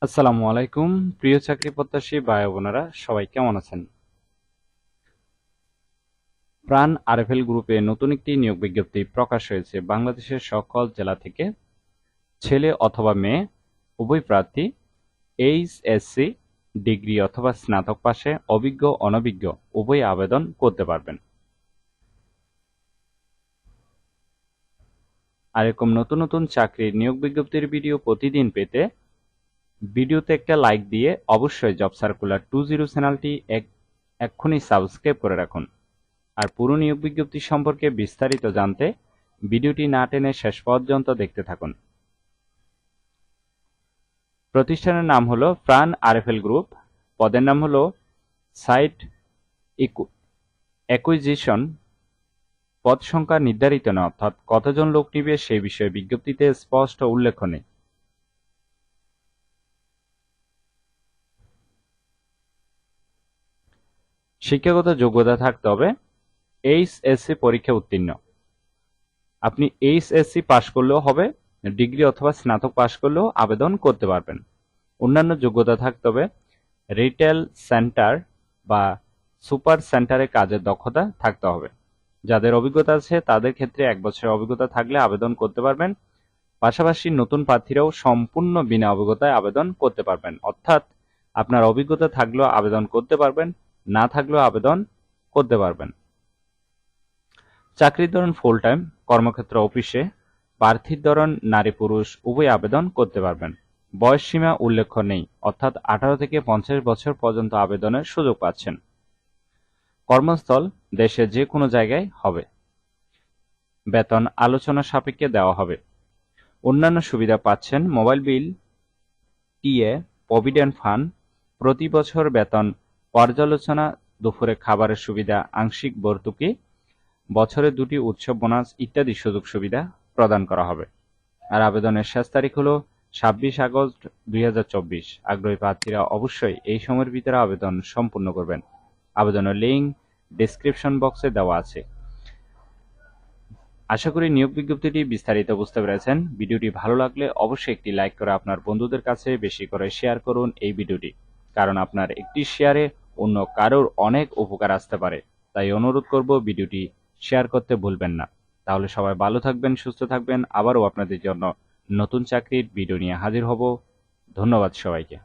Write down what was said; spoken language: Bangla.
আসসালামু আলাইকুম। প্রিয় চাকরি প্রত্যাশী ভাই ও বোনেরা, সবাই কেমন আছেন? প্রাণ আরএফএল গ্রুপে নতুন একটি নিয়োগ বিজ্ঞপ্তি প্রকাশ হয়েছে। বাংলাদেশের সকল জেলা থেকে ছেলে অথবা মেয়ে উভয় প্রার্থী এইচএসসি ডিগ্রি অথবা স্নাতক পাশে অভিজ্ঞ অনভিজ্ঞ উভয় আবেদন করতে পারবেন। আর এরকম নতুন নতুন চাকরির নিয়োগ বিজ্ঞপ্তির ভিডিও প্রতিদিন পেতে ভিডিওতে একটা লাইক দিয়ে অবশ্যই জব সার্কুলার 20 চ্যানেলটি এক্ষুনি সাবস্ক্রাইব করে রাখুন। আর পুরো নিয়োগ বিজ্ঞপ্তি সম্পর্কে বিস্তারিত জানতে ভিডিওটি না টেনে শেষ পর্যন্ত দেখতে থাকুন। প্রতিষ্ঠানের নাম হলো প্রাণ আরএফএল গ্রুপ। পদের নাম হলো সাইট অ্যাকুইজিশন। পদ সংখ্যা নির্ধারিত নয়, অর্থাৎ কতজন লোক নিবে সেই বিষয়ে বিজ্ঞপ্তিতে স্পষ্ট উল্লেখ নেই। শিক্ষাগত যোগ্যতা থাকতে হবে এইচএসসি পরীক্ষা উত্তীর্ণ। আপনি এইচএসসি পাশ করলেও হবে, ডিগ্রি অথবা স্নাতক পাশ করলেও আবেদন করতে পারবেন। অন্যান্য যোগ্যতা থাকতে হবে রিটেল সেন্টার বা সুপার সেন্টারে কাজের দক্ষতা থাকতে হবে। যাদের অভিজ্ঞতা আছে তাদের ক্ষেত্রে 1 বছরের অভিজ্ঞতা থাকলে আবেদন করতে পারবেন। পাশাপাশি নতুন প্রার্থীরাও সম্পূর্ণ বিনা অভিজ্ঞতায় আবেদন করতে পারবেন, অর্থাৎ আপনার অভিজ্ঞতা থাকলেও আবেদন করতে পারবেন, না থাকলেও আবেদন করতে পারবেন। চাকরির ধরন ফুল টাইম, কর্মক্ষেত্র অফিসে। প্রার্থীর ধরন নারী পুরুষ উভয় আবেদন করতে পারবেন। বয়স সীমা উল্লেখ নেই, অর্থাৎ 18 থেকে 50 বছর পর্যন্ত আবেদনের সুযোগ পাচ্ছেন। কর্মস্থল দেশের যে কোনো জায়গায় হবে। বেতন আলোচনা সাপেক্ষে দেওয়া হবে। অন্যান্য সুবিধা পাচ্ছেন mobile bill, TA, provident fund, প্রতি বছর বেতন পর্যালোচনা, দুপুরে খাবারের সুবিধা, আংশিক ভর্তুকি, বছরে 2টি উৎসব বোনাস ইত্যাদি সুযোগ সুবিধা প্রদান করা হবে। আর আবেদনের শেষ তারিখ হলো 26 আগস্ট 2024। আগ্রহী প্রার্থীরা অবশ্যই এই সময়ের ভিতরে আবেদন সম্পূর্ণ করবেন। আবেদনের লিঙ্ক ডেসক্রিপশন বক্সে দেওয়া আছে। আশা করি নিয়োগ বিজ্ঞপ্তিটি বিস্তারিত বুঝতে পেরেছেন। ভিডিওটি ভালো লাগলে অবশ্যই একটি লাইক করে আপনার বন্ধুদের কাছে বেশি করে শেয়ার করুন এই ভিডিওটি, কারণ আপনার একটি শেয়ারে অন্য কারোর অনেক উপকার আসতে পারে। তাই অনুরোধ করব ভিডিওটি শেয়ার করতে ভুলবেন না। তাহলে সবাই ভালো থাকবেন, সুস্থ থাকবেন। আবারও আপনাদের জন্য নতুন চাকরির ভিডিও নিয়ে হাজির হব। ধন্যবাদ সবাইকে।